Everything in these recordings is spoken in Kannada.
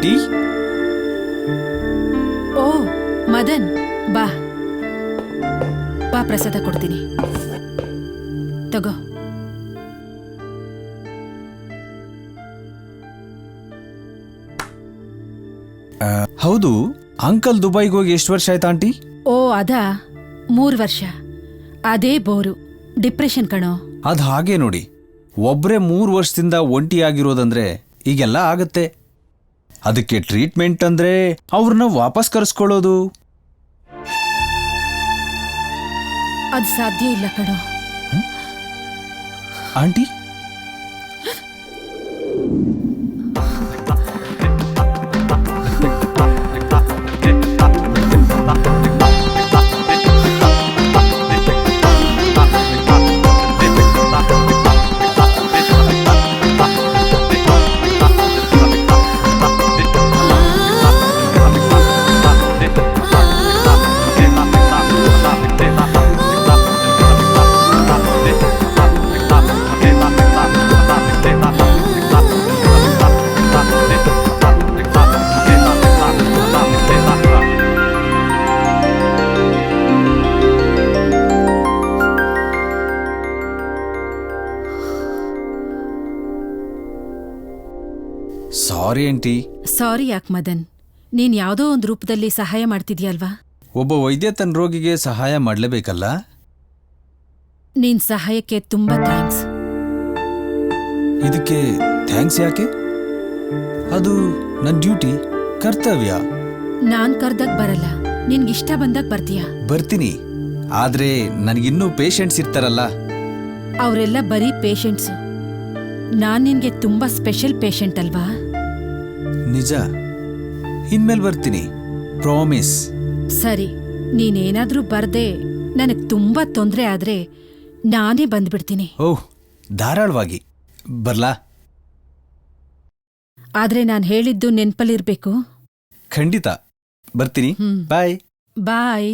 ಆಂಟಿ. ಓ ಮದನ್, ಬಾ ಬಾ, ಪ್ರಸಾದ ಕೊಡ್ತೀನಿ, ತಗೋ. ಹೌದು, ಅಂಕಲ್ ದುಬೈಗೆ ಹೋಗಿ ಎಷ್ಟು ವರ್ಷ ಆಯ್ತಾ ಆಂಟಿ? ಓ ಅದಾ, 3 ವರ್ಷ. ಅದೇ ಬೋರು, ಡಿಪ್ರೆಷನ್ ಕಣೋ. ಅದ್ ಹಾಗೆ ನೋಡಿ, ಒಬ್ರೇ 3 ವರ್ಷದಿಂದ ಒಂಟಿಯಾಗಿರೋದಂದ್ರೆ ಈಗೆಲ್ಲ ಆಗತ್ತೆ. ಅದಕ್ಕೆ ಟ್ರೀಟ್ಮೆಂಟ್ ಅಂದ್ರೆ ಅವ್ರನ್ನ ವಾಪಸ್ ಕರೆಸ್ಕೊಳ್ಳೋದು. ಅದು ಸಾಧ್ಯ ಇಲ್ಲ ಕಣೋ. Aunty, sorry aunty. ಸಾರಿ ಯಾಕೆ ಮದನ್, ನೀನ್ ಯಾವುದೋ ಒಂದು ರೂಪದಲ್ಲಿ ಸಹಾಯ ಮಾಡ್ತಿದ್ಯಲ್ವಾ? ಒಬ್ಬ ವೈದ್ಯ ತನ್ನ ರೋಗಿಗೆ ಸಹಾಯ ಮಾಡಲೇಬೇಕಲ್ಲ. ನಿನ್ ಸಹಾಯಕ್ಕೆ ತುಂಬಾ ಥ್ಯಾಂಕ್ಸ್. ಇದಕ್ಕೆ ಥ್ಯಾಂಕ್ಸ್ ಯಾಕೆ? ಅದು ನನ್ನ ಡ್ಯೂಟಿ, ಕರ್ತವ್ಯ. ನಾನ್ ಕರ್ದಾಗ ಬರಲ್ಲ, ನಿನ್ಗಿಷ್ಟ ಬಂದಾಗ ಬರ್ತೀಯ. ಬರ್ತೀನಿ, ಆದ್ರೆ ನನಗಿನ್ನೂ ಪೇಷಂಟ್ಸ್ ಇರ್ತಾರಲ್ಲ. ಅವರೆಲ್ಲ ಬರೀ ಪೇಷಂಟ್ಸು. ನಾನ್ ನಿನ್ಗೆ ತುಂಬಾ ಸ್ಪೆಷಲ್ ಪೇಷಂಟ್ ಅಲ್ವಾ? ನಿಜ, ಇನ್ಮೇಲೆ ಬರ್ತೀನಿ, ಪ್ರಾಮಿಸ್. ಸರಿ, ನೀನೇನಾದ್ರೂ ಬರ್ದೆ ನನಗ್ ತುಂಬಾ ತೊಂದ್ರೆ ಆದ್ರೆ ನಾನೇ ಬಂದ್ಬಿಡ್ತೀನಿ. ಓಹ್, ಧಾರಾಳವಾಗಿ ಬರ್ಲಾ? ಆದ್ರೆ ನಾನ್ ಹೇಳಿದ್ದು ನೆನ್ಪಲ್ಲಿರ್ಬೇಕು. ಖಂಡಿತ ಬರ್ತೀನಿ. ಬಾಯ್ ಬಾಯ್.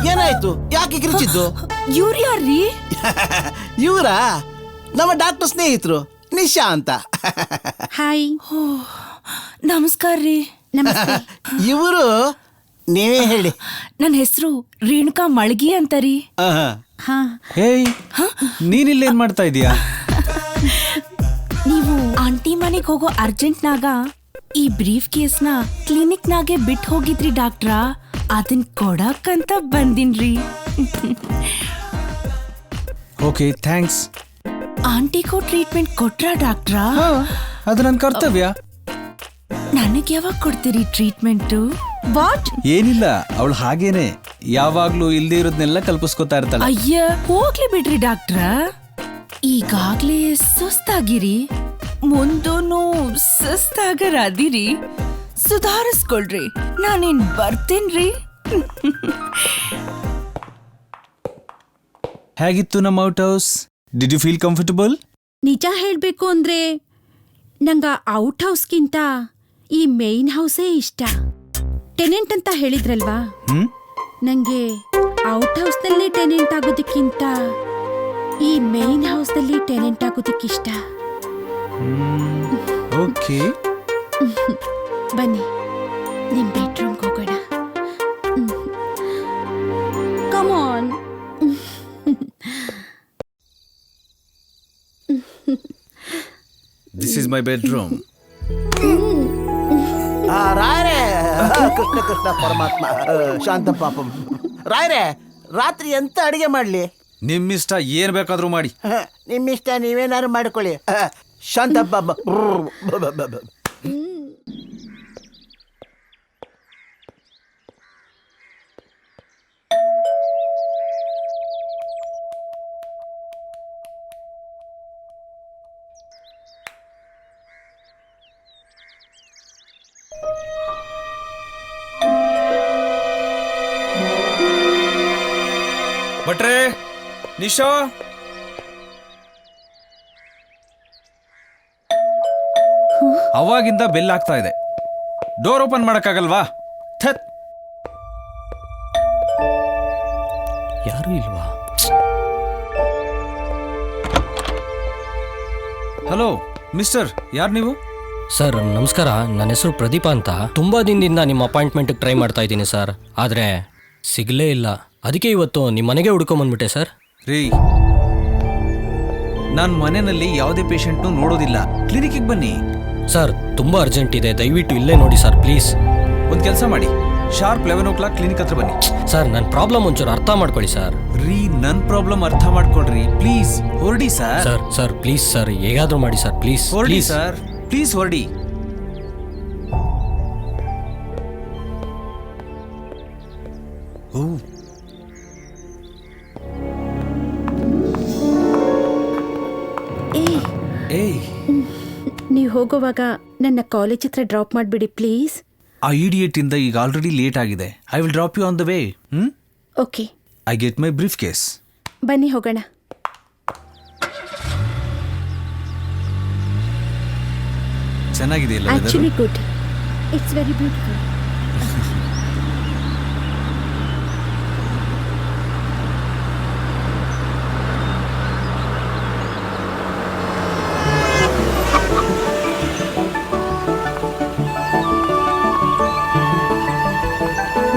ಏನಾಯ್ತು? ಯಾಕೆ ಕಿರಿಚಿದ್ದು? ಇವ್ರು ಯಾರ್ರೀ? ಇವರಾ ನಮ್ಮ ಡಾಕ್ಟರ್ ಸ್ನೇಹಿತರು, ನಿಶಾ ಅಂತ. ಹಾಯ್. ನಮಸ್ಕಾರ ರೀ. ನಮಸ್ತೆ. ಇವರು ನೀವೇ ಹೇಳಿ. ನನ್ನ ಹೆಸರು ರೇಣುಕಾ ಮಳಗಿ ಅಂತ ರೀ. ಹಾ, ಹೇಯ್, ನೀನಿಲ್ಲೇನ್ ಮಾಡ್ತಾ ಇದೀಯಾ? ನೀವು ಆಂಟಿ ಮನೆಗೆ ಹೋಗೋ ಅರ್ಜೆಂಟ್ನಾಗ ಈ ಬ್ರೀಫ್ ಕೇಸ್ನ ಕ್ಲಿನಿಕ್ನಾಗೆ ಬಿಟ್ಟು ಹೋಗಿದ್ರಿ ಡಾಕ್ಟ್ರ, ಅದನ್ ಕೊಡಕ್ಕಂತ ಬಂದಿನ್ರಿ. Okay, thanks. ಆಂಟಿಗೂ ಟ್ರೀಟ್ಮೆಂಟ್ ಕೊಟ್ರಾ ಡಾಕ್ಟ್ರ? ಅದು ನನ್ನ ಕರ್ತವ್ಯ. ನನಗೆ ಯಾವಾಗ ಕೊಡ್ತೀರಿ ಟ್ರೀಟ್ಮೆಂಟು? ವಾಟ್? ಏನಿಲ್ಲ, ಅವಳು ಹಾಗೇನೆ ಯಾವಾಗ್ಲೂ ಇಲ್ದೇ ಇರೋದ್ನೆಲ್ಲ ಕಲ್ಪಿಸ್ಕೊತಾ ಇರ್ತಾಳೆ. ಅಯ್ಯ, ಹೋಗ್ಲಿ ಬಿಡ್ರಿ ಡಾಕ್ಟ್ರ. ಈಗಾಗ್ಲೇ ಸುಸ್ತಾಗಿರಿ, ಮುಂದೂನು ಸುಸ್ತಾಗರಾದಿರಿ. ಸುಧಾರಿಸ್ಕೊಳ್ರಿ, ನಾನೇನ್ ಬರ್ತೇನ್ರಿ. ಹೇಗಿತ್ತು ನಮ್ಮ outhouse? Did you feel comfortable? ನಿಜ ಹೇಳ್ಬೇಕು ಅಂದ್ರೆ ನಂಗ ಔಟ್ ಹೌಸ್ಗಿಂತ ಈ ಮೇನ್ ಹೌಸೇ ಇಷ್ಟ. ಟೆನೆಂಟ್ ಅಂತ ಹೇಳಿದ್ರಲ್ವಾ, ನಂಗೆ ಔಟ್ ಹೌಸ್ನಲ್ಲಿ ಟೆನೆಂಟ್ ಆಗೋದಕ್ಕಿಂತ ಈ ಮೇನ್ ಹೌಸ್ನಲ್ಲಿ ಟೆನೆಂಟ್ ಆಗೋದಕ್ಕಿಷ್ಟ. ಓಕೆ, ಬನ್ನಿ ನಿಮ್ ಬೆಡ್ರೂಮ್ಗೆ ಹೋಗೋಣ. Come on. This is my bedroom. ರಾಯರೇ, ಕೃಷ್ಣ ಕೃಷ್ಣ ಪರಮಾತ್ಮ ಶಾಂತ ಪಾಪಂ. ರಾಯರೇ, ರಾತ್ರಿ ಎಂತ ಅಡಿಗೆ ಮಾಡ್ಲಿ? ನಿಮ್ಮಿಷ್ಟ, ಏನ್ ಬೇಕಾದ್ರೂ ಮಾಡಿ. ನಿಮ್ಮಿಷ್ಟ, ನೀವೇನಾದ್ರು ಮಾಡ್ಕೊಳ್ಳಿ. ಶಾಂತ ಪಾಪ. ಭಟ್ರೆ, ನಿಶಾ, ಅವಾಗಿಂದ ಬೆಲ್ ಆಗ್ತಾ ಇದೆ. ಡೋರ್ ಓಪನ್ ಮಾಡಕ್ಕಾಗಲ್ವಾ? ಥತ್. ಯಾರು ಇಲ್ವಾ? ಹಲೋ ಮಿಸ್ಟರ್, ಯಾರು ನೀವು? ಸರ್ ನಮಸ್ಕಾರ, ನನ್ನ ಹೆಸರು ಪ್ರದೀಪ ಅಂತ. ತುಂಬಾ ದಿನದಿಂದ ನಿಮ್ಮ ಅಪಾಯಿಂಟ್ಮೆಂಟ್ಗೆ ಟ್ರೈ ಮಾಡ್ತಾ ಇದ್ದೀನಿ ಸರ್, ಆದರೆ ಸಿಗಲೇ ಇಲ್ಲ. ಅದಕ್ಕೆ ಇವತ್ತು ನಿಮ್ಮ ಮನೆಗೆ ಹುಡ್ಕೊಂಬಂದ್ಬಿಟ್ಟೆ ಸರ್. ರೀ, ನಾನು ಮನೆಯಲ್ಲಿ ಯಾವುದೇ ಪೇಷಂಟ್ನು ನೋಡೋದಿಲ್ಲ. ಕ್ಲಿನಿಕ್ಗೆ ಬನ್ನಿ. ಸರ್ ತುಂಬ ಅರ್ಜೆಂಟ್ ಇದೆ, ದಯವಿಟ್ಟು ಇಲ್ಲೇ ನೋಡಿ ಸರ್ ಪ್ಲೀಸ್. ಒಂದು ಕೆಲಸ ಮಾಡಿ, ಶಾರ್ಪ್ 11 o'clock ಕ್ಲಿನಿಕ್ ಹತ್ರ ಬನ್ನಿ. ಸರ್ ನನ್ನ ಪ್ರಾಬ್ಲಮ್ ಒಂಚೂರು ಅರ್ಥ ಮಾಡ್ಕೊಳ್ಳಿ ಸರ್. ರೀ, ನನ್ನ ಪ್ರಾಬ್ಲಮ್ ಅರ್ಥ ಮಾಡ್ಕೊಳ್ರಿ ಪ್ಲೀಸ್. ಹೊರಡಿ sir. Sir sir please sir, ಹೇಗಾದರೂ ಮಾಡಿ ಸರ್ ಪ್ಲೀಸ್. ಹೊರಡಿ ಸರ್, ಪ್ಲೀಸ್ ಹೊರಡಿ. ಓ, ಏಯ್, ನೀವು ಹೋಗುವಾಗ ನನ್ನ ಕಾಲೇಜ್ ಹತ್ರ ಡ್ರಾಪ್ ಮಾಡಿಬಿಡಿ ಪ್ಲೀಸ್. ಆ ಇಡಿಯಟ್ ಇಂದ ಈಗ ಆಲ್ರೆಡಿ ಲೇಟ್ ಆಗಿದೆ. I will drop you on the way. Okay, I get my briefcase. ಬನ್ನಿ ಹೋಗೋಣ. ಚೆನ್ನಾಗಿದೆಯಲ್ಲ? Actually good, it's very beautiful.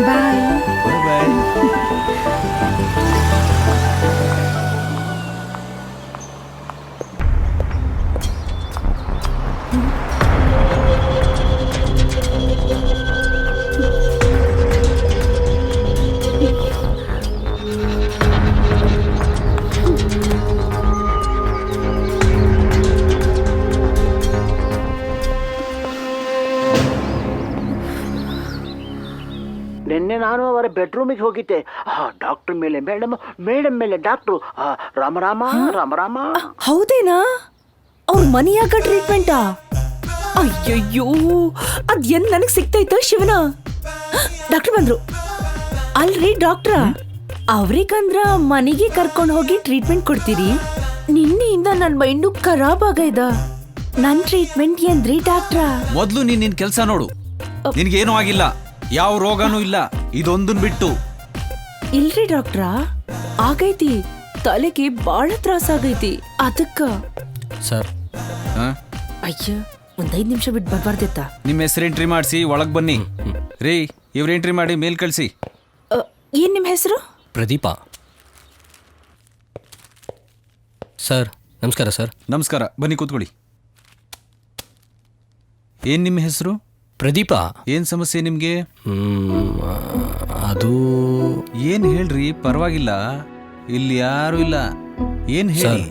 Bye. Bye. ನಿನ್ನೆ ನಾನು ಅವರ ಬೆಡ್ರೂಮಿಗೆ ಹೋಗಿದ್ದೆ. ಡಾಕ್ಟರ್ ಮೇಲೆ ಮೇಡಮ್, ಮೇಡಮ್ ಮೇಲೆ ಡಾಕ್ಟ್ರು. ರಾಮರಾಮ ರಾಮರಾಮ. ಹೌದೇನಾ? ಅವ್ರ ಮನೆಯಾಗ ಟ್ರೀಟ್ಮೆಂಟಾ? ಅಯ್ಯಯ್ಯೋ, ಅದ್ ಏನ್ ನನಗ್ ಸಿಗ್ತೈತ ಶಿವನ. ಡಾಕ್ಟರ್ ಬಂದ್ರು. ಅಲ್ರಿ ಡಾಕ್ಟ್ರ, ಅವ್ರಿಗಂದ್ರ ಮನೆಗೆ ಕರ್ಕೊಂಡು ಹೋಗಿ ಟ್ರೀಟ್ಮೆಂಟ್ ಕೊಡ್ತೀರಿ? ನಿನ್ನೆಯಿಂದ ನನ್ ಮೈಂಡು ಖರಾಬ್ ಆಗೈದ. ನನ್ ಟ್ರೀಟ್ಮೆಂಟ್ ಏನ್ರಿ ಡಾಕ್ಟ್ರ? ಮೊದ್ಲು ನೀನ್ ನಿನ್ ಕೆಲ್ಸ ನೋಡು. ನಿನ್ಗೇನೂ ಆಗಿಲ್ಲ, ಯಾವ ರೋಗನೂ ಇಲ್ಲ, ಇದೊಂದನ್ ಬಿಟ್ಟು. ಇಲ್ರಿ ಡಾಕ್ಟ್ರ, ಆಗೈತಿ. ತಲೆಗೆ ಬಾಳ ತ್ರಾಸ ಆಗೈತಿ, ಅದಕ್ಕ. ಸರ್ ಅಯ್ಯ, ಒಂದ್ 5 ನಿಮಿಷ ಬಿಟ್ಟು ಬರ್ಬಾರ್ದಿತ್ತ? ನಿಮ್ಮ ಹೆಸರು ಎಂಟ್ರಿ ಮಾಡಿಸಿ ಒಳಗ್ ಬನ್ನಿ. ರೀ, ಇವ್ರ ಎಂಟ್ರಿ ಮಾಡಿ ಮೇಲ್ ಕಳ್ಸಿ. ಏನ್ ನಿಮ್ ಹೆಸರು? ಪ್ರದೀಪ. ಸರ್ ನಮಸ್ಕಾರ ಸರ್. ನಮಸ್ಕಾರ, ಬನ್ನಿ ಕೂತ್ಕೊಳ್ಳಿ. ಏನ್ ನಿಮ್ಮ ಹೆಸರು? ಪ್ರದೀಪ. ಏನ್ ಸಮಸ್ಯೆ ನಿಮ್ಗೆ? ಅದು ಏನ್ ಹೇಳ್ರಿ, ಪರವಾಗಿಲ್ಲ, ಇಲ್ಲಿ ಯಾರು ಇಲ್ಲ. ಏನ್ ಹೇಳಿ?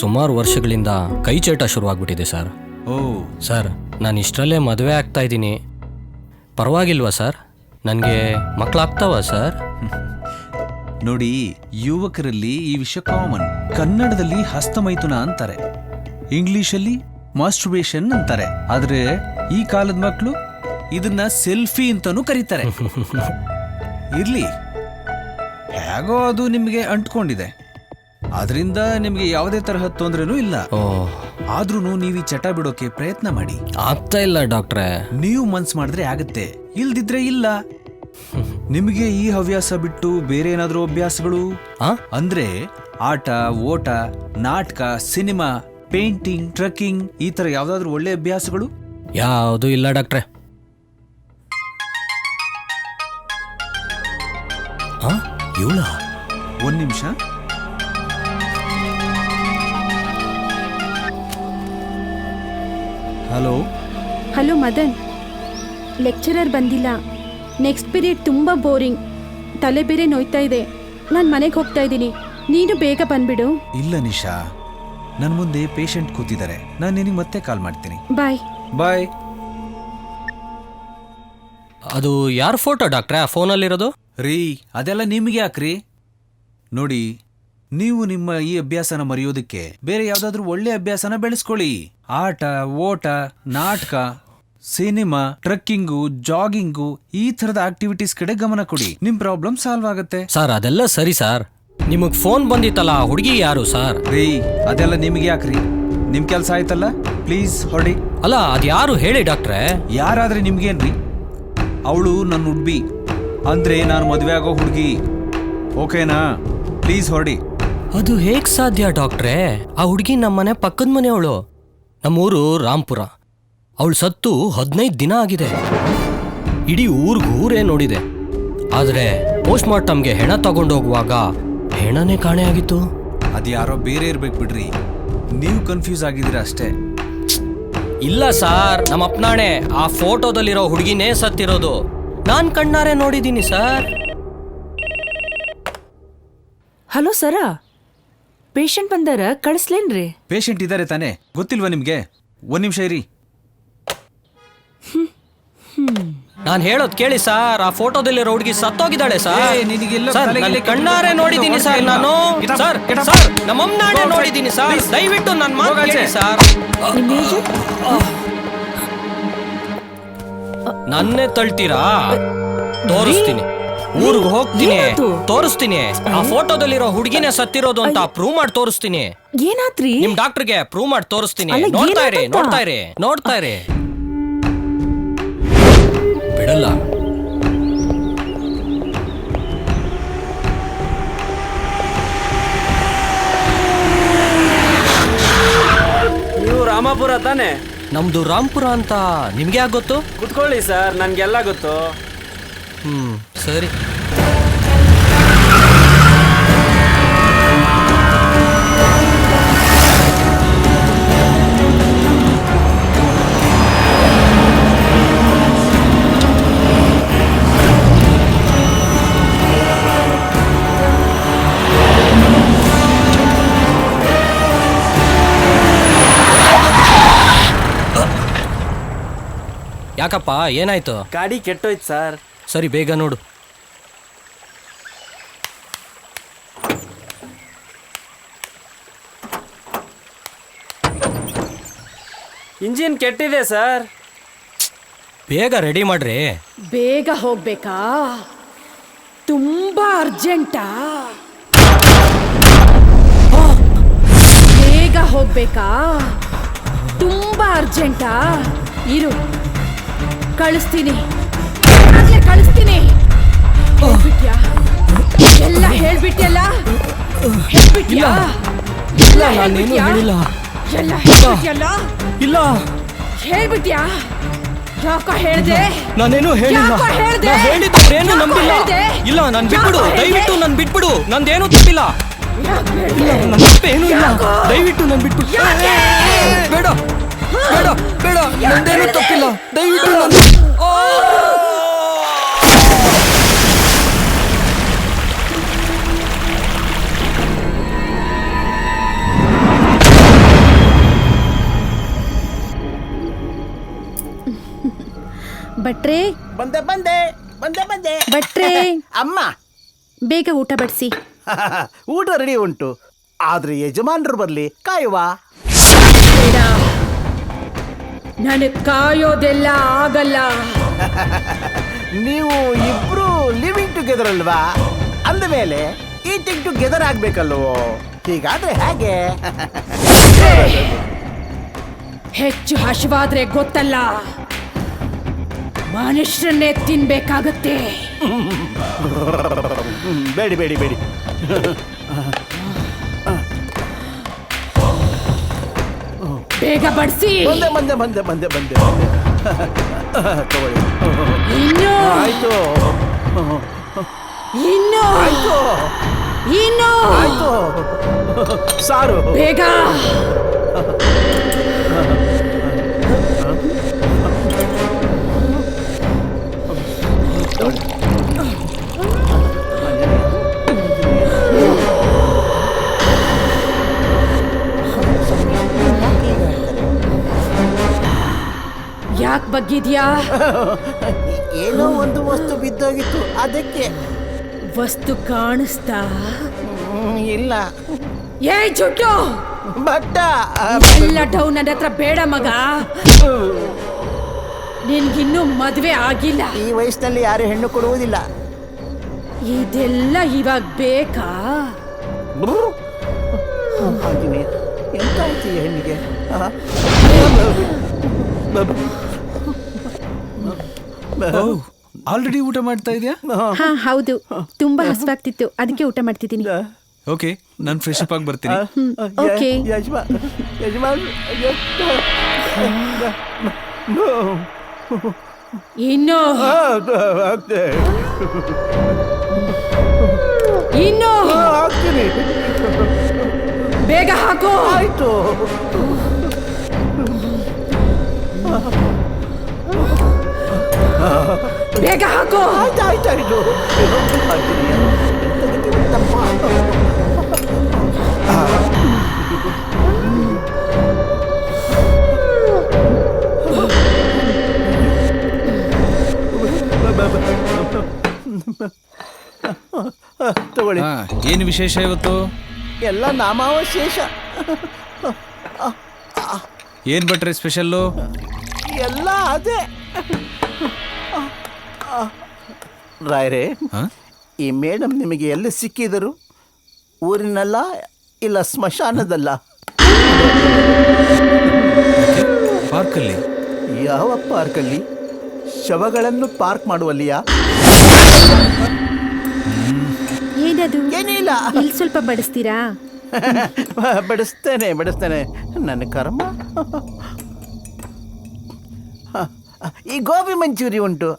ಸುಮಾರು ವರ್ಷಗಳಿಂದ ಕೈ ಚೇಟ ಶುರುವಾಗ್ಬಿಟ್ಟಿದೆ ಸರ್. ಓ ಸರ್, ನಾನು ಇಷ್ಟರಲ್ಲೇ ಮದುವೆ ಆಗ್ತಾ ಇದ್ದೀನಿ, ಪರವಾಗಿಲ್ವಾ ಸರ್? ನನಗೆ ಮಕ್ಕಳಾಗ್ತಾವ ಸರ್? ನೋಡಿ, ಯುವಕರಲ್ಲಿ ಈ ವಿಷಯ ಕಾಮನ್. ಕನ್ನಡದಲ್ಲಿ ಹಸ್ತಮೈಥುನ ಅಂತಾರೆ, ಇಂಗ್ಲಿಷಲ್ಲಿ ಮಾಸ್ಟರ್ಬೇಷನ್ ಅಂತಾರೆ. ಆದ್ರೆ ಈ ಕಾಲದ ಮಕ್ಕಳು ಇದನ್ನ ಸೆಲ್ಫಿ ಅಂತಾನೂ ಕರೀತಾರೆ. ಇರ್ಲಿ, ಹೇಗೋ ಅದು ನಿಮಗೆ ಅಂಟ್ಕೊಂಡಿದೆ, ಅದರಿಂದ ನಿಮಗೆ ಯಾವುದೇ ತರಹ ತೊಂದರೆನೂ ಇಲ್ಲ. ಆದ್ರೂ ನೀವು ಈ ಚಟ ಬಿಡೋಕೆ ಪ್ರಯತ್ನ ಮಾಡಿ. ಆಗ್ತಾ ಇಲ್ಲ ಡಾಕ್ಟ್ರೆ. ನೀವು ಮನ್ಸು ಮಾಡಿದ್ರೆ ಆಗತ್ತೆ, ಇಲ್ದಿದ್ರೆ ಇಲ್ಲ. ನಿಮಗೆ ಈ ಹವ್ಯಾಸ ಬಿಟ್ಟು ಬೇರೆ ಏನಾದ್ರೂ ಅಭ್ಯಾಸಗಳು ಅಂದ್ರೆ ಆಟ, ಓಟ, ನಾಟಕ, ಸಿನಿಮಾ, ಪೇಂಟಿಂಗ್, ಟ್ರಕ್ಕಿಂಗ್, ಈ ತರ ಯಾವ್ದಾದ್ರು ಒಳ್ಳೆ ಅಭ್ಯಾಸಗಳು? ಯಾವುದು ಇಲ್ಲ ಡಾಕ್ಟ್ರೆ. ಇವಳ? ಒಂದ್ ನಿಮಿಷ. ಹಲೋ. ಹಲೋ ಮದನ್, ಲೆಕ್ಚರರ್ ಬಂದಿಲ್ಲ. ನೆಕ್ಸ್ಟ್ ಪೀರಿಯಡ್ ತುಂಬ ಬೋರಿಂಗ್, ತಲೆ ಬೇರೆ ನೋಯ್ತಾ ಇದೆ. ನಾನು ಮನೆಗೆ ಹೋಗ್ತಾ ಇದ್ದೀನಿ, ನೀನು ಬೇಗ ಬಂದ್ಬಿಡು. ಇಲ್ಲ ನಿಶಾ, ನನ್ನ ಮುಂದೆ ಪೇಷಂಟ್ ಕೂತಿದ್ದಾರೆ, ನಾನು ನಿನಗೆ ಮತ್ತೆ ಕಾಲ್ ಮಾಡ್ತೀನಿ. ಬಾಯ್ ಬಾಯ್. ಅದು ಯಾರ ಫೋಟೋ ಡಾಕ್ಟ್ರೆ ಆ ಫೋನಲ್ಲಿರೋದು? ರೀ, ಅದೆಲ್ಲ ನಿಮಗೆ ಯಾಕ್ರಿ? ನೋಡಿ, ನೀವು ನಿಮ್ಮ ಈ ಅಭ್ಯಾಸನ ಮರೆಯೋದಕ್ಕೆ ಬೇರೆ ಯಾವ್ದಾದ್ರು ಒಳ್ಳೆ ಅಭ್ಯಾಸನ ಬೆಳೆಸ್ಕೊಳ್ಳಿ. ಆಟ, ಓಟ, ನಾಟಕ, ಸಿನಿಮಾ, ಟ್ರಕ್ಕಿಂಗು, ಜಾಗಿಂಗು, ಈ ತರದ ಆಕ್ಟಿವಿಟೀಸ್ ಕಡೆ ಗಮನ ಕೊಡಿ. ನಿಮ್ ಪ್ರಾಬ್ಲಮ್ ಸಾಲ್ವ್ ಆಗುತ್ತೆ. ಸರ್ ಅದೆಲ್ಲ ಸರಿ ಸರ್, ನಿಮಗ್ ಫೋನ್ ಬಂದಿತ್ತಲ್ಲ ಹುಡುಗಿ ಯಾರು ಸರ್? ರೀ ಅದೆಲ್ಲ ನಿಮಗೆ ಯಾಕ್ರಿ? ನಿಮ್ ಕೆಲ್ಸ ಆಯ್ತಲ್ಲ, ಪ್ಲೀಸ್ ಹೊರಡಿ. ಅಲ್ಲ ಅದ್ಯಾರು ಹೇಳಿ ಡಾಕ್ಟ್ರೆ. ಯಾರಾದ್ರೆ ನಿಮ್ಗೇನ್ರಿ? ಅವಳು ನನ್ನ ಹುಡ್ಬಿ ಅಂದ್ರೆ ನಾನು ಮದುವೆ ಆಗೋ ಹುಡುಗಿ. ಓಕೆನಾ? ಪ್ಲೀಸ್ ಹೊರಡಿ. ಅದು ಹೇಗ್ ಸಾಧ್ಯ ಡಾಕ್ಟ್ರೆ? ಆ ಹುಡುಗಿ ನಮ್ಮನೆ ಪಕ್ಕದ ಮನೆಯವಳು. ನಮ್ಮೂರು ರಾಂಪುರ. ಅವಳು ಸತ್ತು 15 ದಿನ ಆಗಿದೆ. ಇಡೀ ಊರೇ ನೋಡಿದೆ. ಆದ್ರೆ ಪೋಸ್ಟ್ ಮಾರ್ಟಮ್ಗೆ ಹೆಣ ತಗೊಂಡೋಗುವಾಗ ಹೆಣನೇ ಕಾಣೆ ಆಗಿತ್ತು. ಅದ್ಯಾರೋ ಬೇರೆ ಇರ್ಬೇಕು ಬಿಡ್ರಿ, ನೀವು ಕನ್ಫ್ಯೂಸ್ ಆಗಿದ್ದೀರಾ ಅಷ್ಟೇ. ಇಲ್ಲ ಸಾರ್, ನಮ್ಮ ಅಪ್ನಾಣೆ ಆ ಫೋಟೋದಲ್ಲಿರೋ ಹುಡುಗಿನೇ ಸತ್ತಿರೋದು. ನಾನ್ ಕಣ್ಣಾರೆ ನೋಡಿದ್ದೀನಿ ಸರ್. ಹಲೋ ಸರ, ಪೇಷಂಟ್ ಬಂದಾರ, ಕಳಿಸ್ಲೇನ್ರಿ? ಪೇಷಂಟ್ ಇದ್ದಾರೆ ತಾನೇ, ಗೊತ್ತಿಲ್ವಾ ನಿಮ್ಗೆ? 1 ನಿಮಿಷ ಇರಿ. ನಾನ್ ಹೇಳೋದ್ ಕೇಳಿ ಸರ್, ಆ ಫೋಟೋದಲ್ಲಿರೋ ಹುಡುಗಿ ಸತ್ತೋಗಿದ್ದಾಳೆ ಸರ್. ಏ, ನಿನಗೆಲ್ಲ ಸರ್, ತಲೆಗೆ ನಾನ್ ಲೆಕ್ಕ ಕಣ್ಣಾರೆ ನೋಡಿದ್ದೀನಿ ಸರ್ ನಾನು. ಸರ್ ಸರ್, ನಮ್ಮಮ್ಮನಾಣೆ ನೋಡಿದ್ದೀನಿ ಸರ್. ದಯವಿಟ್ಟು ನನ್ನ ಮಾತು ಕೇಳಿ ಸರ್. ನನ್ನೇ ತಳ್ತೀರಾ? ತೋರಿಸ್ತೀನಿ, ಊರಿಗೆ ಹೋಗ್ತೀನಿ, ಏನಾಯ್ತು? ತೋರಿಸ್ತೀನಿ. ಆ ಫೋಟೋದಲ್ಲಿರೋ ಹುಡುಗಿನೇ ಸತ್ತಿರೋದು ಅಂತ ಪ್ರೂವ್ ಮಾಡಿ ತೋರಿಸ್ತೀನಿ. ಏನಾತ್ರಿ? ನಿಮ್ ಡಾಕ್ಟರ್ಗೆ ಪ್ರೂವ್ ಮಾಡಿ ತೋರಿಸ್ತೀನಿ. ಅಲ್ಲ, ನೋಡ್ತಾ ಇರಿ, ಏನಾಯ್ತಂತ? ನೋಡ್ತಾ ಇರಿ, ನೋಡ್ತಾ ಇರಿ. ಬಿಡಲ್ಲ. ನೀವು ರಾಮಾಪುರ ತಾನೆ? ನಮ್ದು ರಾಂಪುರ ಅಂತ ನಿಮ್ಗೆ ಯಾಕೆ ಗೊತ್ತು? ಕುತ್ಕೊಳ್ಳಿ ಸರ್, ನನ್ಗೆಲ್ಲ ಗೊತ್ತು. ಸರಿ. ಯಾಕಪ್ಪ, ಏನಾಯ್ತು? ಗಾಡಿ ಕೆಟ್ಟೋಯ್ತು ಸರ್. ಸರಿ, ಬೇಗ ನೋಡು. ಇಂಜಿನ್ ಕೆಟ್ಟಿದೆ ಸರ್. ಬೇಗ ರೆಡಿ ಮಾಡ್ರಿ. ಬೇಗ ಹೋಗ್ಬೇಕಾ? ತುಂಬಾ ಅರ್ಜೆಂಟಾ? ಬೇಗ ಹೋಗ್ಬೇಕಾ? ತುಂಬಾ ಅರ್ಜೆಂಟಾ? ಇರು, ಕಳಿಸ್ತೀನಿ, ಆಗ್ಲೇ ಕಳಿಸ್ತೀನಿ. ಹೇಳ್ಬಿಟ್ಯಾ? ಎಲ್ಲ ಹೇಳ್ಬಿಟ್ಯಲ್ಲ? ಹೇಳ್ಬಿಟ್ಯಾ? ಇಲ್ಲ, ನಾನೇನು ಹೇಳಿಲ್ಲ. ಎಲ್ಲ ಹೇಳ್ಬಿಟ್ಯಲ್ಲ? ಇಲ್ಲ, ಹೇಳ್ಬಿಟ್ಯಾ? ಯಾಕೋ ಹೇಳ್ದೆ? ನಾನೇನು ಹೇಳಿಲ್ಲ. ಯಾಕೋ ಹೇಳ್ದೆ? ನಾ ಹೇಳಿದ್ದೇನು ಯಾಕೋ ನಂಬಿಲ್ಲ. ಹೇಳ್ದೆ? ಇಲ್ಲ, ನಾನ್ ಬಿಟ್ಬಿಡು, ಯಾಕೋ ಹೇಳ್ದೆ? ದಯವಿಟ್ಟು ನನ್ ಬಿಟ್ಬಿಡು. ನಂದೇನು ತಪ್ಪಿಲ್ಲ. ಯಾಕ್ ಹೇಳ್ದೆ? ಇಲ್ಲ, ನನ್ನ ತಪ್ಪೇನೂ ಇಲ್ಲ. ಯಾಕೋ? ದಯವಿಟ್ಟು ನನ್ ಬಿಟ್ಬಿಡು. ಯಾಕೆ? ಬೇಡ ಬೇಡ ಬೇಡ, ನಂದೇನು ತಪ್ಪಿಲ್ಲ. ದಯವಿಟ್ಟು ನನ್ ಭಟ್ರೆ, ಬಂದೆ ಬಂದೆ ಬಂದೆ ಬಂದೆ. ಭಟ್ರೆ, ಅಮ್ಮ, ಬೇಗ ಊಟ ಬಡಿಸಿ. ಊಟ ರೆಡಿ ಉಂಟು, ಆದ್ರೆ ಯಜಮಾನರು ಬರ್ಲಿ ಕಾಯುವ. ಬೇಡ, ನನಗೆ ಕಾಯೋದೆಲ್ಲ ಆಗಲ್ಲ. ನೀವು ಇಬ್ರು ಲಿವಿಂಗ್ ಟುಗೆದರ್ ಅಲ್ವಾ? ಅಂದ ಮೇಲೆ ಈಟಿಂಗ್ ಟುಗೆದರ್ ಆಗ್ಬೇಕಲ್ವೋ? ಹೀಗಾದ್ರೆ ಹೇಗೆ? ಹೆಚ್ಚು ಹಸಿವಾದ್ರೆ ಗೊತ್ತಲ್ಲ, ಮನುಷ್ಯರನ್ನೇ ತಿನ್ಬೇಕಾಗತ್ತೆ. ಬೇಡಿ ಬೇಡಿ ಬೇಡಿ. ಬೇಗ ಬಡಿಸಿ. ಬಂದೆ ಬಂದೆ ಬಂದೆ ಬಂದೆ ಬಂದೆ. ತಗೊಳ್ಳಿ. ಇನ್ನು ಆಯ್ತು ಇನ್ನು ಆಯ್ತು ಇನ್ನು ಆಯ್ತು. ಸಾರು ಬೇಗ. ಯಾಕೆ ಬಗ್ಗಿದ್ಯಾ? ಏನೋ ಒಂದು ವಸ್ತು ಬಿದ್ದೋಗಿತ್ತು, ಅದಕ್ಕೆ. ವಸ್ತು ಕಾಣಿಸ್ತಾ? ಇಲ್ಲ. ಏ ಜುಟ್ಟು, ಬಟ್ಟ ಎಲ್ಲ ಡೌನ್ ನನ್ನ ಹತ್ರ ಬೇಡ ಮಗ. ನಿನ್ಗಿನ್ನೂ ಮದ್ವೆ ಆಗಿಲ್ಲ. ಈ ವಯಸ್ಸಿನಲ್ಲಿ ಯಾರು ಹೆಣ್ಣು ಕೊಡುವುದಿಲ್ಲ. ಇದೆಲ್ಲ ಇವಾಗ ಬೇಕಾ? ಆಂಜನೇಯ ಎಂತಾಯ್ತು ಈ ಹೆಣ್ಣಿಗೆ ಆಲ್ರೆಡಿ ಊಟ ಮಾಡ್ತಾ ಇದೆಯಾ? ಹಾ ಹೌದು, ತುಂಬಾ ಹಸುವಾಗ್ತಿತ್ತು, ಅದಕ್ಕೆ ಊಟ ಮಾಡ್ತಿದ್ದೀನಿ. ಓಕೆ, ನಾನು ಫ್ರೆಶ್ ಅಪ್ ಆಗಿ ಬರ್ತೀನಿ. ಓಕೆ. ಯಜಮಾನ್ ಇನ್ನು ಇನ್ನು ಆಗ್ತೀನಿ. ಬೇಗ ಹಾಕು. ಆಯ್ತು. ಬೇಗ ಹಾಕು. ಆಯ್ತಾಯ್ತಾಯ್ತು. ಆಂಜನೇಯ ತಪ್ಪ. ತಗೊಳ್ಳಿ. ಹಾ, ಏನು ವಿಶೇಷ ಇವತ್ತು? ಎಲ್ಲ ನಾಮಾವಶೇಷ. ಏನ್ ಭಟ್ರೆ ಸ್ಪೆಷಲ್ಲು? ಎಲ್ಲ ಅದೇ. ರಾಯರೇ, ಹಾ? ಈ ಮೇಡಮ್ ನಿಮಗೆ ಎಲ್ಲಿ ಸಿಕ್ಕಿದರು? ಊರಿನಲ್ಲ, ಇಲ್ಲ ಸ್ಮಶಾನದಲ್ಲ? ಪಾರ್ಕಲ್ಲಿ. ಯಾವ ಪಾರ್ಕಲ್ಲಿ? ಶವಗಳನ್ನು ಪಾರ್ಕ್ ಮಾಡುವಲ್ಲಿಯಾ? ಏನದು? ಏನಿಲ್ಲ. ಇಲ್ಲಿ ಸ್ವಲ್ಪ ಬಡಿಸ್ತೀರಾ? ಬಡಿಸ್ತೇನೆ ಬಡಿಸ್ತೇನೆ, ನನ್ನ ಕರ್ಮ. ಈ ಗೋಬಿ ಮಂಚೂರಿ ಉಂಟು.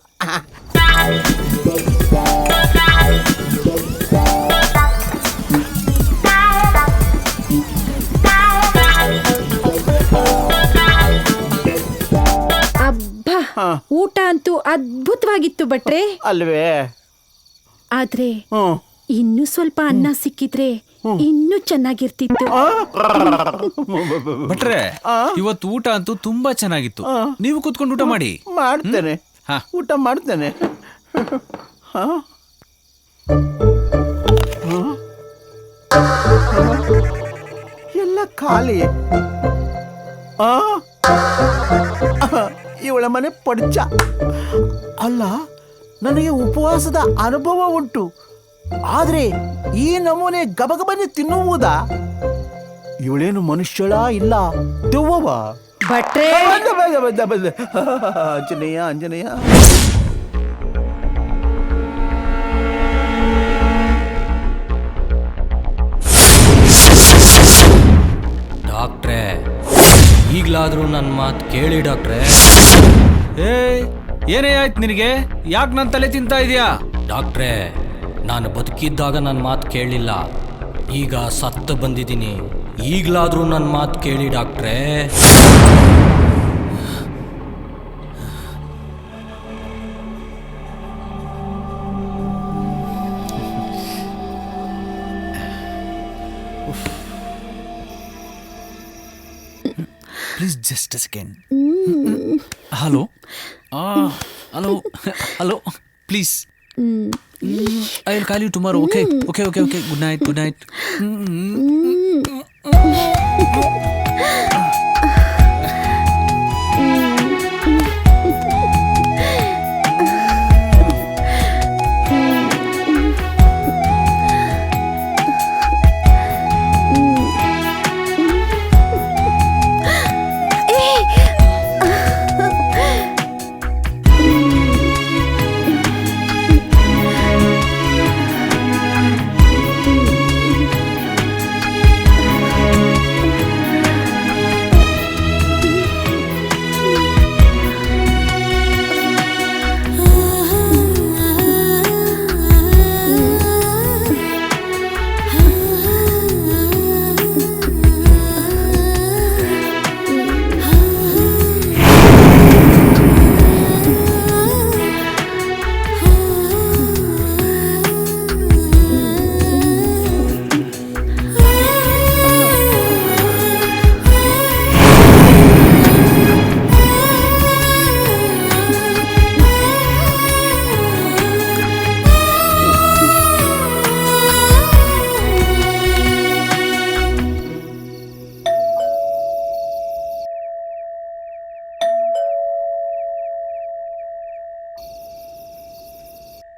ಅಬ್ಬಾ, ಊಟ ಅಂತೂ ಅದ್ಭುತವಾಗಿತ್ತು ಭಟ್ರೆ. ಅಲ್ವೇ? ಆದ್ರೆ ಹ್ಞೂ. ಇನ್ನೂ ಸ್ವಲ್ಪ ಅನ್ನ ಸಿಕ್ಕಿದ್ರೆ ಇನ್ನೂ ಚೆನ್ನಾಗಿರ್ತಿತ್ತು. ಭಟ್ರೆ, ಇವತ್ತು ಊಟ ಅಂತೂ ತುಂಬಾ ಚೆನ್ನಾಗಿತ್ತು. ನೀವು ಕೂತ್ಕೊಂಡು ಊಟ ಮಾಡಿ. ಮಾಡ್ತೇನೆ. ಹಾ. ಊಟ ಮಾಡ್ತೇನೆ. ಹಾ? ಎಲ್ಲ ಖಾಲಿ. ಇವಳ ಮನೆ ಪಡ್ಚ ಅಲ್ಲ. ನನಗೆ ಉಪವಾಸದ ಅನುಭವ ಉಂಟು, ಆದ್ರೆ ಈ ನಮೂನೆ ಗಬಗಬನೆ ತಿನ್ನುವುದಾ? ಇವಳೇನು ಮನುಷ್ಯಳ ಇಲ್ಲ ದೆವ್ವವ? ಭಟ್ರೆ, ಬಂದ ಆಂಜನೇಯ ಆಂಜನೇಯ. ಡಾಕ್ಟ್ರೇ, ಈಗ್ಲಾದ್ರೂ ನನ್ನ ಮಾತು ಕೇಳಿ ಡಾಕ್ಟ್ರೇ. ಏ, ಏನೇ ಆಯ್ತು ನಿನಗೆ? ಯಾಕೆ ನನ್ನ ತಲೆ ತಿಂತಾ ಇದೀಯಾ? ಡಾಕ್ಟ್ರೇ, ನಾನು ಬದುಕಿದ್ದಾಗ ನನ್ನ ಮಾತು ಕೇಳಲಿಲ್ಲ, ಈಗ ಸತ್ತು ಬಂದಿದ್ದೀನಿ. ಈಗಲಾದರೂ ನನ್ನ ಮಾತು ಕೇಳಿ ಡಾಕ್ಟ್ರೇ. Please just a second. Hello, hello, hello, please. I will call you tomorrow. Okay okay okay okay. Good night, good night.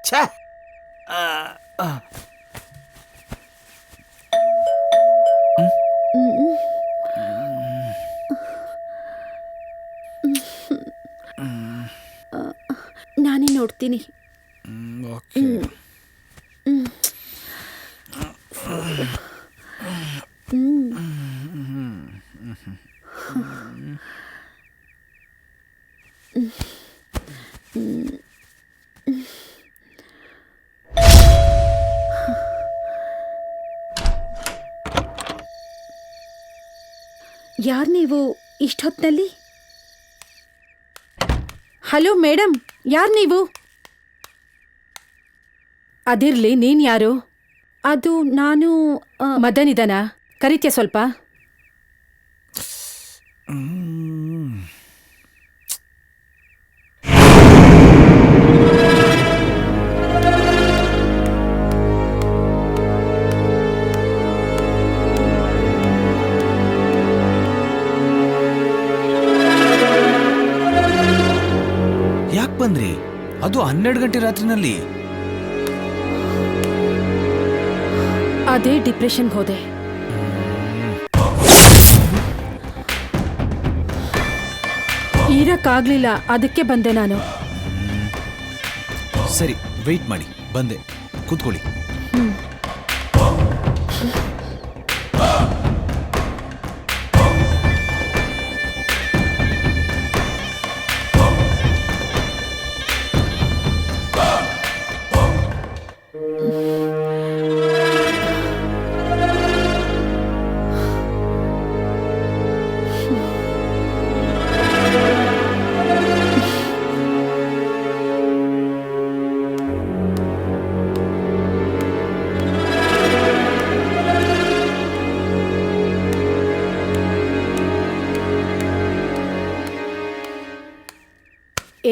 ಛೇ, ಬರ್ತೀನಿ. ಓಕೆ. ಯಾರು ನೀವು ಇಷ್ಟೊತ್ತಿನಲ್ಲಿ? ಹಲೋ ಮೇಡಮ್, ಯಾರು ನೀವು? ಅದಿರ್ಲಿ, ನೀನ್ ಯಾರು? ಅದು ನಾನು ಮದನ್ ಇದನಾ? ಕರಿತ್ಯ ಸ್ವಲ್ಪ? ಯಾಕೆ ಬಂದ್ರಿ? ಅದು 12 ಗಂಟೆ ರಾತ್ರಿನಲ್ಲಿ. ಅದೇ ಡಿಪ್ರೆಷನ್ಗೆ ಹೋದೆ. ಇರಕ್ಕಾಗ್ಲಿಲ್ಲ, ಅದಕ್ಕೆ ಬಂದೆ ನಾನು. ಸರಿ, ವೆಯ್ಟ್ ಮಾಡಿ, ಬಂದೆ. ಕೂತ್ಕೊಳ್ಳಿ.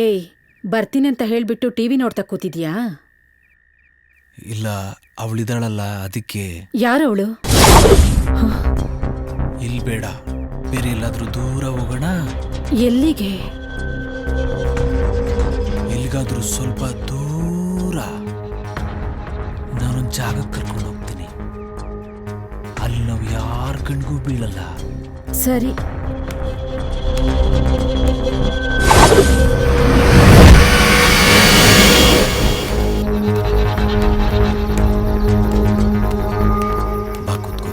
ಏಯ್, ಬರ್ತೀನಿ ಅಂತ ಹೇಳ್ಬಿಟ್ಟು ಟಿವಿ ನೋಡ್ತಾ ಕೂತಿದ್ಯಾ? ಇಲ್ಲ, ಅವಳಿದಾಳಲ್ಲ, ಅದಕ್ಕೆ. ಯಾರವಳು? ಇಲ್ಲಿ ಬೇಡ, ಬೇರೆ ಎಲ್ಲಾದ್ರೂ ದೂರ ಹೋಗೋಣ. ಎಲ್ಲಿಗೆ? ಎಲ್ಲಿಗಾದ್ರೂ ಸ್ವಲ್ಪ ದೂರ. ನಾನೊಂದು ಜಾಗಕ್ಕೆ ಕರ್ಕೊಂಡು ಹೋಗ್ತೀನಿ. ಅಲ್ಲಿ ನಾವು ಯಾರ ಕಣ್ಗೂ ಬೀಳಲ್ಲ. ಸರಿ. ಬಾ, ಕೂತ್ಕೋ.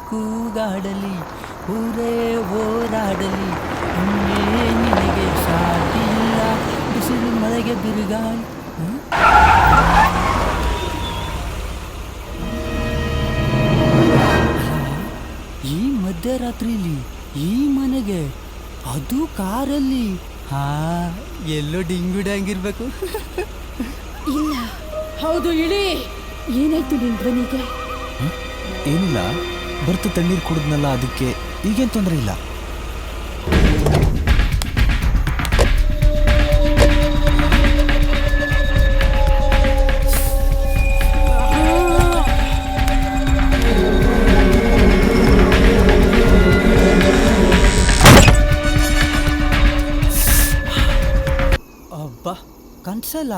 ಕೂಗಾಡಲಿ ಊರೇ ಓಡಾಡಲಿ, ನಿನಗೆ ಸಾಟಿ ಇಲ್ಲ, ಬಿಸಿಲು ಮಳೆಗೆ ಬಿರುಗಾಳಿ. ಈ ಮಧ್ಯರಾತ್ರಿಲಿ ಈ ಮನೆಗೆ, ಅದು ಕಾರಲ್ಲಿ? ಹಾ, ಎಲ್ಲೋ ಡಿಂಗು ಡ್ಯಾಂಗಿರ್ಬೇಕು. ಇಲ್ಲ, ಹೌದು, ಇಳಿ. ಏನಾಯ್ತು ನಿನ್ ಧ್ವನಿಗೆ? ಏನಿಲ್ಲ, ಬರ್ತು ತಣ್ಣೀರು ಕುಡಿದ್ನಲ್ಲ, ಅದಕ್ಕೆ. ಈಗೇನು ತೊಂದರೆ ಇಲ್ಲ. ಅಬ್ಬಾ, ಕನ್ಸಲ್ಲ.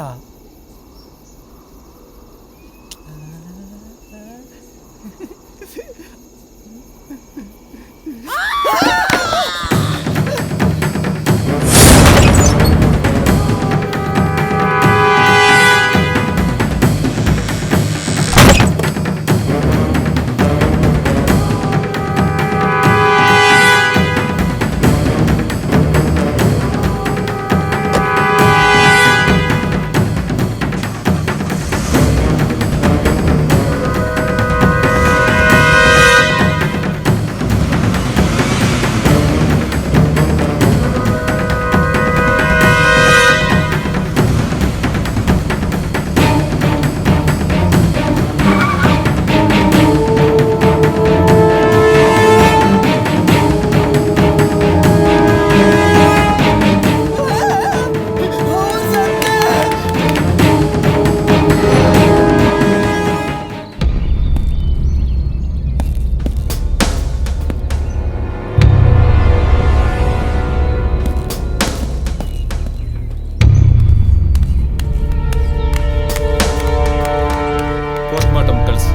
ಪೋಸ್ಟ್ ಮಾರ್ಟಮ್ ಕಳಿಸಿ.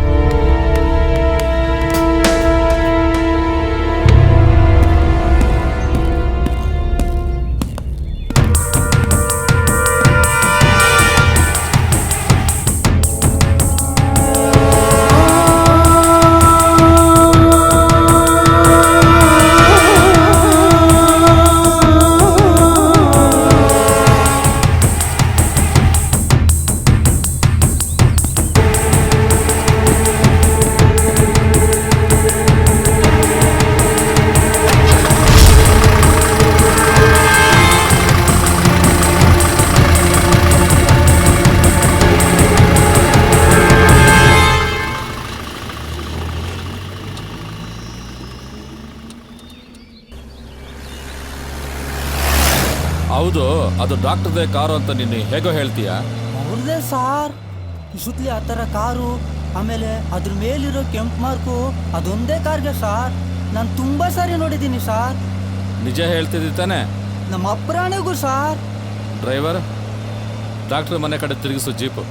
ಹೌದು, ಅದು ಡಾಕ್ಟರ್ದೇ ಕಾರು ಅಂತ ನೀನು ಹೇಗೋ ಹೇಳ್ತೀಯಾ? ಅವ್ರದೇ ಸಾರ್. ಸುತ್ತಲಿ ಆ ಥರ ಕಾರು, ಆಮೇಲೆ ಅದ್ರ ಮೇಲಿರೋ ಕೆಂಪು ಮಾರ್ಕು ಅದೊಂದೇ ಕಾರ್ಗೆ ಸಾರ್. ನಾನು ತುಂಬ ಸಾರಿ ನೋಡಿದ್ದೀನಿ ಸಾರ್. ನಿಜ ಹೇಳ್ತಿದ್ದಿ ತಾನೆ? ನಮ್ಮ ಅಪ್ರಾಣಿಗೂ ಸಾರ್. ಡ್ರೈವರ್, ಡಾಕ್ಟರ್ ಮನೆ ಕಡೆ ತಿರುಗಿಸು ಜೀಪು.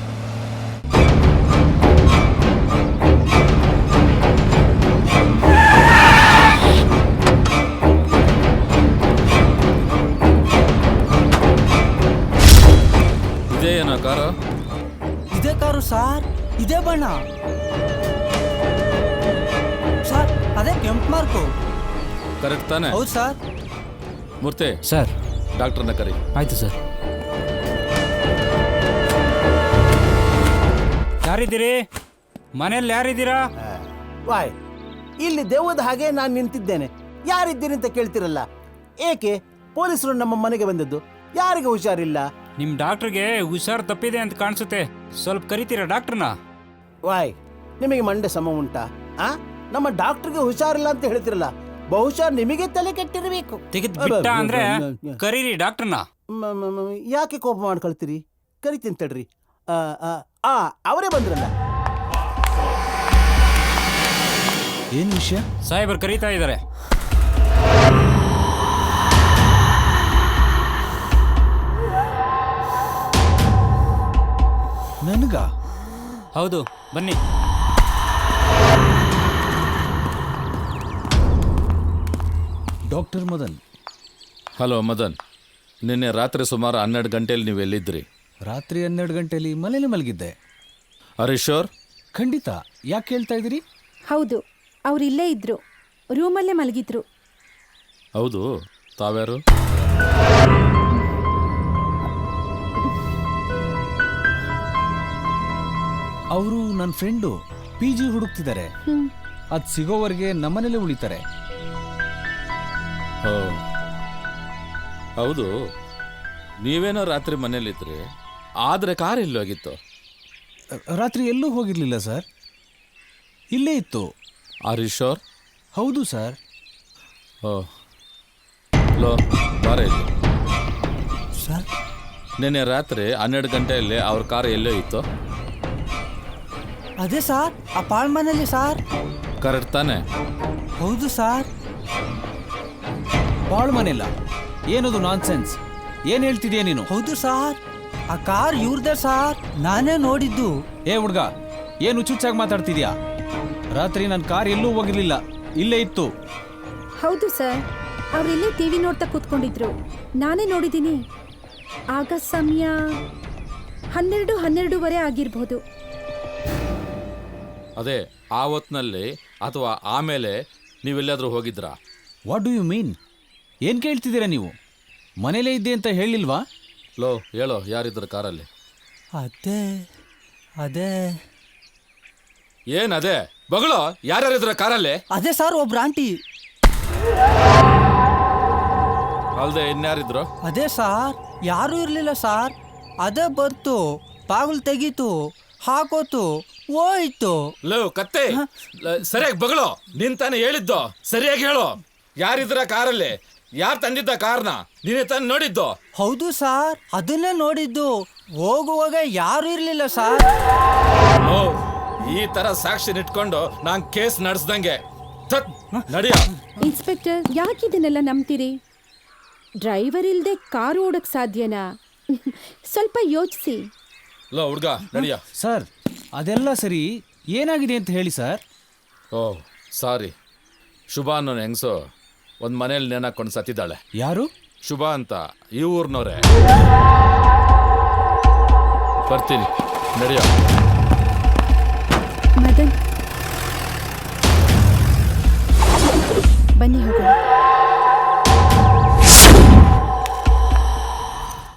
ಇದೇ ಏನೋ ಕಾರು? ಇದೇ ಕಾರು ಸಾರ್, ಇದೇ ಬಣ್ಣ ಸಾರ್, ಅದೇ ಕೆಂಪು ಮಾರ್ಕು. ಕರೆಕ್ಟ್ ತಾನೆ? ಹೌದು ಸರ್. ಮೂರ್ತಿ, ಸರ್. ಡಾಕ್ಟರ್ನ ಕರಿ. ಆಯ್ತು ಸರ್. ಯಾರಿದ್ದೀರಿ? ಮನೇಲಿ ಯಾರಿದ್ದೀರಾ? ವಾಯ್, ಇಲ್ಲಿ ದೆವ್ವದ ಹಾಗೆ ನಾನು ನಿಂತಿದ್ದೇನೆ. ಯಾರಿದ್ದೀರಿ ಅಂತ ಕೇಳ್ತಿರಲ್ಲ. ಏಕೆ ಪೊಲೀಸರು ನಮ್ಮ ಮನೆಗೆ ಬಂದದ್ದು? ಯಾರಿಗೆ ಹುಷಾರಿಲ್ಲ? ನಿಮ್ ಡಾಕ್ಟರ್ಗೆ ಹುಷಾರ್ ತಪ್ಪಿದೆ ಅಂತ ಕಾಣಿಸುತ್ತೆ. ಸ್ವಲ್ಪ ಕರಿತೀರಾ ಡಾಕ್ಟರ್ನ? ವಾಯ್, ನಿಮಗೆ ಮಂಡೆ ಸಮ ಉಂಟಾ? ನಮ್ಮ ಡಾಕ್ಟರ್ಗೆ ಹುಷಾರಿಲ್ಲ ಅಂತ ಹೇಳ್ತಿರಲ್ಲ, ಬಹುಶಃ ನಿಮಗೆ ತಲೆ ಕೆಟ್ಟಿರಬೇಕು. ತೆಗೆದ್ ಬಿಟ್ಟ ಅಂದ್ರೆ ಕರೀರಿ ಡಾಕ್ಟರ್ನ. ಯಾಕೆ ಕೋಪ ಮಾಡ್ಕೊಳ್ತೀರಿ? ಕರಿತೀನಿ ತಡ್ರಿ. ಅವರೇ ಬಂದ್ರಲ್ಲ. ಏನ್ ವಿಷಯ? ಸಾಹೇಬರು ಕರೀತಾ ಇದ್ದಾರೆ. ನನಗ? ಹೌದು, ಬನ್ನಿ. ಡಾಕ್ಟರ್ ಮದನ್. ಹಲೋ ಮದನ್, ನಿನ್ನೆ ರಾತ್ರಿ ಸುಮಾರು 12 ಗಂಟೆಯಲ್ಲಿ ನೀವು ಎಲ್ಲಿದ್ರಿ? ರಾತ್ರಿ 12 ಗಂಟೆಯಲ್ಲಿ ಮನೇಲಿ ಮಲಗಿದ್ದೆ. R you sure? ಖಂಡಿತ. ಯಾಕೆ ಹೇಳ್ತಾ ಇದ್ದೀರಿ? ಹೌದು, ಅವ್ರು ಇಲ್ಲೇ ಇದ್ರು, ರೂಮಲ್ಲೇ ಮಲಗಿದ್ರು. ಹೌದು, ತಾವ್ಯಾರು? ಅವರು ನನ್ನ ಫ್ರೆಂಡು. PG ಹುಡುಕ್ತಿದ್ದಾರೆ. ಅದ್ ಸಿಗೋವರೆಗೆ ನಮ್ಮನೇಲೆ ಉಳಿತಾರೆ. ಓ, ಹೌದು. ನೀವೇನೋ ರಾತ್ರಿ ಮನೇಲಿದ್ರಿ, ಆದರೆ ಕಾರ್ ಎಲ್ಲೋಗಿತ್ತು? ರಾತ್ರಿ ಎಲ್ಲೂ ಹೋಗಿರ್ಲಿಲ್ಲ ಸರ್, ಇಲ್ಲೇ ಇತ್ತು. Are you sure? ಹೌದು ಸರ್. ಓ, ಲೋ ಬಾರ ಇಲ್ಲಿ. ಸರ್, ನಿನ್ನೆ ರಾತ್ರಿ 12 ಗಂಟೆಯಲ್ಲಿ ಅವ್ರ ಕಾರ್ ಎಲ್ಲೋ ಇತ್ತು? ಅದೇ ಸಾರ್, ಆ ಪಾಳ್ ಮನೇಲಿ ಸಾರ್. ಕರೆಕ್ಟ್ ತಾನೆ? ಹೌದು ಸಾರ್. ಬಾಳ್ ಮನೆಲ್ಲ? ಏನದು ನಾನ್ಸೆನ್ಸ್? ಏನ್ ಹೇಳ್ತಿದ್ಯಾ ನೀನು? ಹೌದು ಸಾರ್, ಆ ಕಾರ್ ಇವ್ರದೇ ಸಾರ್. ನಾನೇ ನೋಡಿದ್ದು. ಏ ಹುಡ್ಗ, ಏನು ಹುಚ್ಚುಚ್ಚಾಗಿ ಮಾತಾಡ್ತಿದ್ಯಾ? ರಾತ್ರಿ ನನ್ನ ಕಾರ್ ಎಲ್ಲೂ ಹೋಗಿರ್ಲಿಲ್ಲ, ಇಲ್ಲೇ ಇತ್ತು. ಹೌದು ಸರ್, ಅವ್ರಿಲ್ಲೇ TV ನೋಡ್ತಾ ಕೂತ್ಕೊಂಡಿದ್ರು. ನಾನೇ ನೋಡಿದ್ದೀನಿ. ಆಗ ಸಮಯ 12:30 ಆಗಿರ್ಬೋದು. ಅದೇ ಆ ಹೊತ್ನಲ್ಲಿ ಅಥವಾ ಆಮೇಲೆ ನೀವೆಲ್ಲಾದ್ರೂ ಹೋಗಿದ್ರಾ? What do you mean? ಏನ್ ಕೇಳ್ತಿದ್ದೀರಾ ನೀವು? ಮನೇಲೇ ಇದ್ದೆ ಅಂತ ಹೇಳಿಲ್ವಾ? ಲೋ ಹೇಳೋ, ಯಾರಿದ್ರು ಕಾರಲ್ಲಿ? ಅದೇ ಅದೇ ಏನದೇ ಬಗಳು? ಯಾರ್ಯಾರಿದ್ರ ಕಾರಲ್ಲಿ? ಅದೇ ಸಾರ್, ಒಬ್ರು ಆಂಟಿ. ಅಲ್ದೆ ಇನ್ಯಾರಿದ್ರು? ಅದೇ ಸಾರ್, ಯಾರೂ ಇರಲಿಲ್ಲ ಸಾರ್. ಅದೇ ಬರ್ತು, ಬಾಗಿಲು ತೆಗೀತು, ಹಾಕೋತು, ಹೋಯ್ತು. ಲೋ ಕತ್ತೆ, ಸರಿಯಾಗಿ ಬಗಳು. ನಿನ್ ತಾನೇ ಹೇಳಿದ್ದು, ಸರಿಯಾಗಿ ಹೇಳು. ಯಾರಿದ್ರ ಕಾರಲ್ಲಿ? ಯಾರು ತಂದಿದ್ದ ಕಾರ್ನ? ನೀನೇ ತಾನು ನೋಡಿದ್ದು? ಹೌದು ಸಾರ್, ಅದನ್ನೇ ನೋಡಿದ್ದು. ಹೋಗುವಾಗ ಯಾರು ಇರಲಿಲ್ಲ ಸಾರ್. ಓ, ಈ ತರ ಸಾಕ್ಷಿ ಇಟ್ಕೊಂಡು ನಾನ್ ಕೇಸ್ ನಡೆಸ್ದಂಗೆ. ನಡಿಯ. ಇನ್ಸ್ಪೆಕ್ಟರ್, ಯಾಕಿದನ್ನೆಲ್ಲ ನಂಬ್ತೀರಿ? ಡ್ರೈವರ್ ಇಲ್ದೆ ಕಾರು ಓಡಕ್ ಸಾಧ್ಯನಾ? ಸ್ವಲ್ಪ ಯೋಚಿಸಿ. ಲೋ ಹುಡ್ಗ, ನಡಿಯ. ಸರ್, ಅದೆಲ್ಲ ಸರಿ, ಏನಾಗಿದೆ ಅಂತ ಹೇಳಿ ಸರ್. ಓ ಸಾರಿ, ಶುಭ ಅನ್ನೋ ಹೆಂಗಸು ಒಂದು ಮನೇಲಿ ನೇಣಾಕೊಂಡು ಸತ್ತಿದ್ದಾಳೆ. ಯಾರು? ಶುಭ ಅಂತ, ಈ ಊರ್ನವ್ರೆ. ಬರ್ತೀನಿ, ನಡೆಯೋ. ಮದನ್